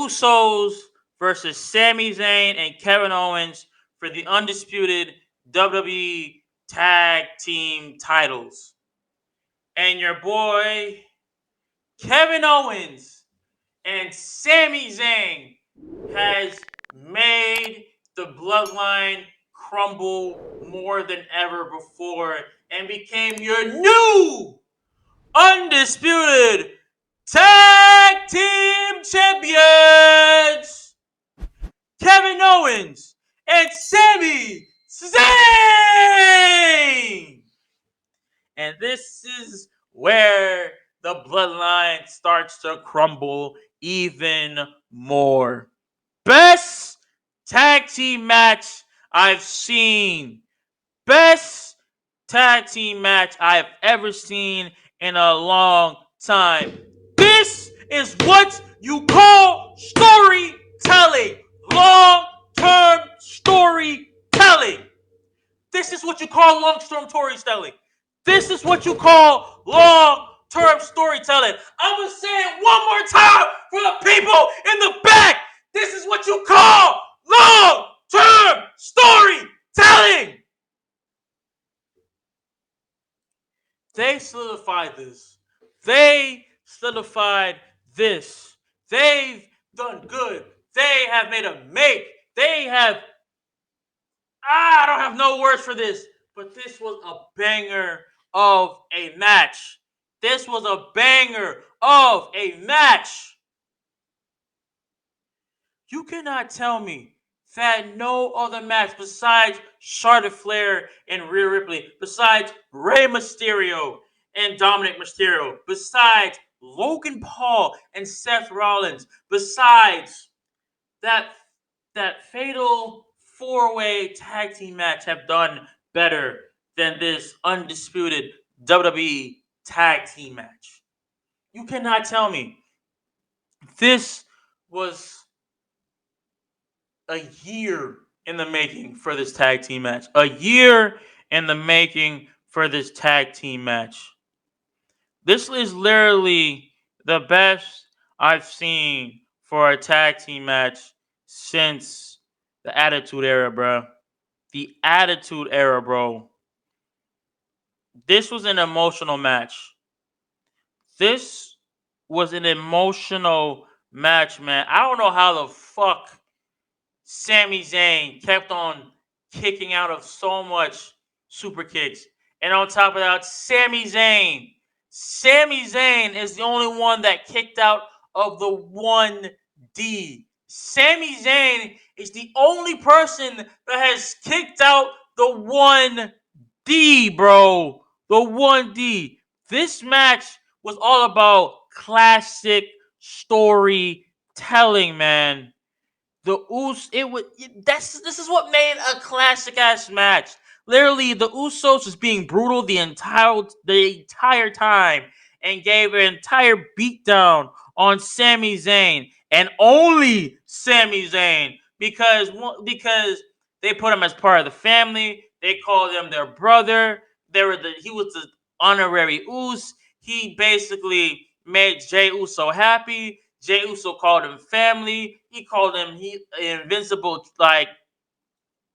Usos versus Sami Zayn and Kevin Owens for the undisputed WWE Tag Team titles. And your boy, Kevin Owens and Sami Zayn has made the Bloodline crumble more than ever before and became your new undisputed Tag Team Champions, Kevin Owens and Sami Zayn. And this is where the Bloodline starts to crumble even more. Best tag team match I've seen. Best tag team match I've ever seen in a long time. This is what you call storytelling. Long-term storytelling. This is what you call long-term storytelling. This is what you call long-term storytelling. I'm going to say it one more time for the people in the back. This is what you call long-term storytelling. They solidified this. They've done good. They have made a make. They have... I don't have no words for this. But this was a banger of a match. This was a banger of a match. You cannot tell me that no other match besides Charlotte Flair and Rhea Ripley, besides Rey Mysterio and Dominic Mysterio, besides Logan Paul and Seth Rollins, besides that fatal four-way tag team match have done better than this undisputed WWE tag team match. You cannot tell me. This was a year in the making for this tag team match. A year in the making for this tag team match. This is literally the best I've seen for a tag team match since the Attitude Era, bro. The Attitude Era, bro. This was an emotional match. This was an emotional match, man. I don't know how the fuck Sami Zayn kept on kicking out of so much super kicks. And on top of that, Sami Zayn is the only one that kicked out of the 1D. Sami Zayn is the only person that has kicked out the 1D, bro. The 1D. This match was all about classic storytelling, man. This is what made a classic ass match. Literally, the Usos was being brutal the entire time and gave an entire beatdown on Sami Zayn and only Sami Zayn because they put him as part of the family. They called him their brother. He was the honorary Us. He basically made Jey Uso happy. Jey Uso called him family. He called him invincible,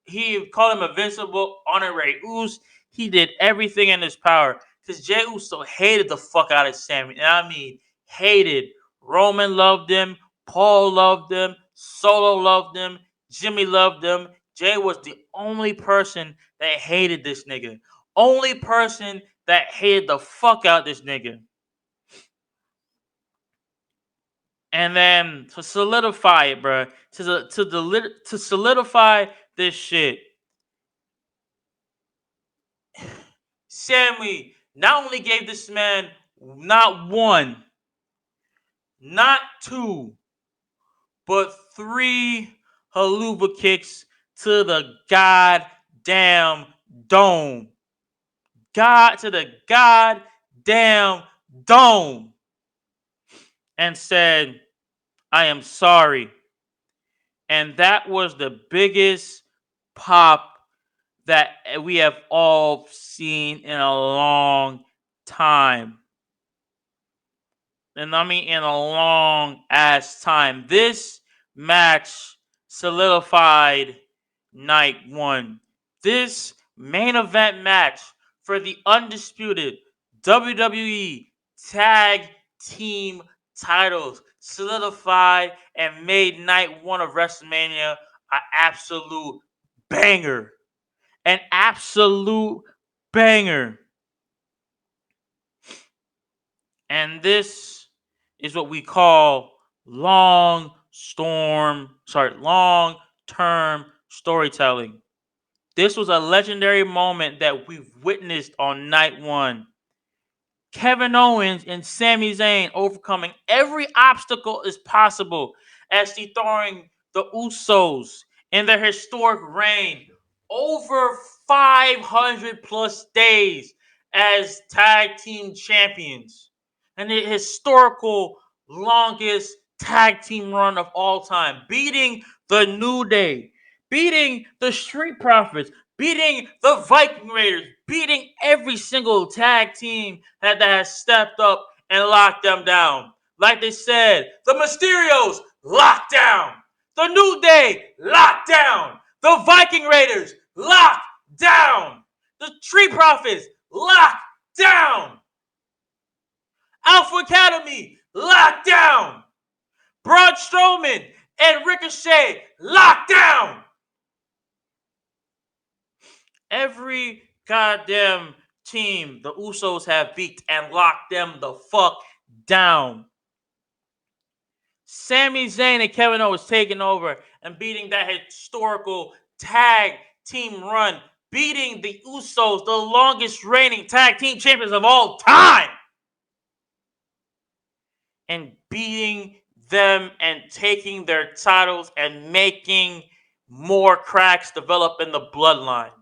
he called him invincible honorary Us. He did everything in his power because Jey Uso hated the fuck out of Sami. And I mean, hated. Roman loved him. Paul loved him. Solo loved him. Jimmy loved him. Jey was the only person that hated this nigga. Only person that hated the fuck out this nigga. And then to solidify it, bro, to solidify this shit, Sami not only gave this man not one, not two, but 3 haluva kicks to the goddamn dome. To the goddamn dome. And said, I am sorry. And that was the biggest pop that we have all seen in a long time. And I mean in a long ass time. This match solidified night one. This main event match for the undisputed WWE Tag Team titles solidified and made night one of WrestleMania an absolute banger. An absolute banger. And this is what we call long-term storytelling. This was a legendary moment that we've witnessed on night one. Kevin Owens and Sami Zayn overcoming every obstacle as possible as dethroning the Usos in their historic reign over 500 plus days as tag team champions, and the historical longest tag team run of all time, beating the New Day, beating the Street Profits, beating the Viking Raiders, beating every single tag team that has stepped up and locked them down. Like they said, the Mysterios locked down, the New Day locked down, the Viking Raiders locked down, the Street Profits locked down, Alpha Academy locked down, Braun Strowman and Ricochet locked down. Every goddamn team the Usos have beat and locked them the fuck down. Sami Zayn and Kevin Owens taking over and beating that historical tag team run, beating the Usos, the longest reigning tag team champions of all time, and beating them and taking their titles and making more cracks develop in the bloodline.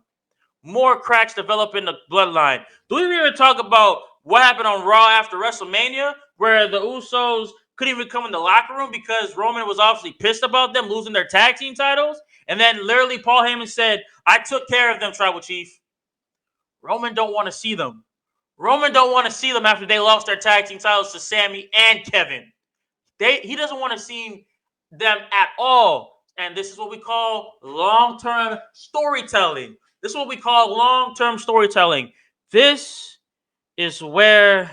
More cracks develop in the bloodline. Do we even talk about what happened on Raw after WrestleMania, where the Usos couldn't even come in the locker room because Roman was obviously pissed about them losing their tag team titles? And then literally Paul Heyman said, I took care of them, Tribal Chief. Roman don't want to see them. Roman don't want to see them after they lost their tag team titles to Sami and Kevin. He doesn't want to see them at all. And this is what we call long-term storytelling. This is what we call long-term storytelling. This is where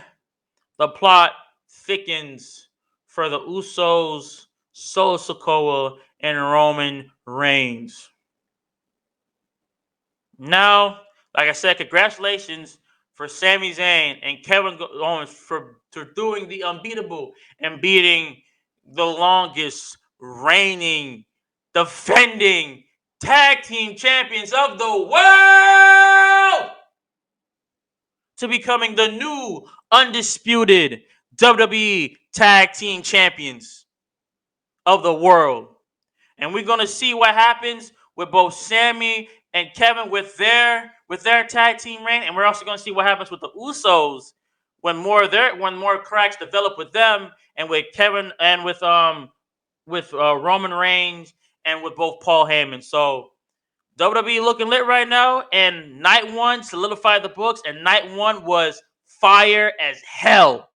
the plot thickens for the Usos, Solo Sikoa, and Roman Reigns. Now, like I said, congratulations for Sami Zayn and Kevin Owens for doing the unbeatable and beating the longest reigning, defending tag team champions of the world to becoming the new undisputed WWE tag team champions of the world. And we're going to see what happens with both Sami and Kevin with their tag team reign, and we're also going to see what happens with the Usos when more cracks develop with them, and with Kevin and with Roman Reigns and with both Paul Heyman. So WWE looking lit right now, and night one solidified the books, and night one was fire as hell.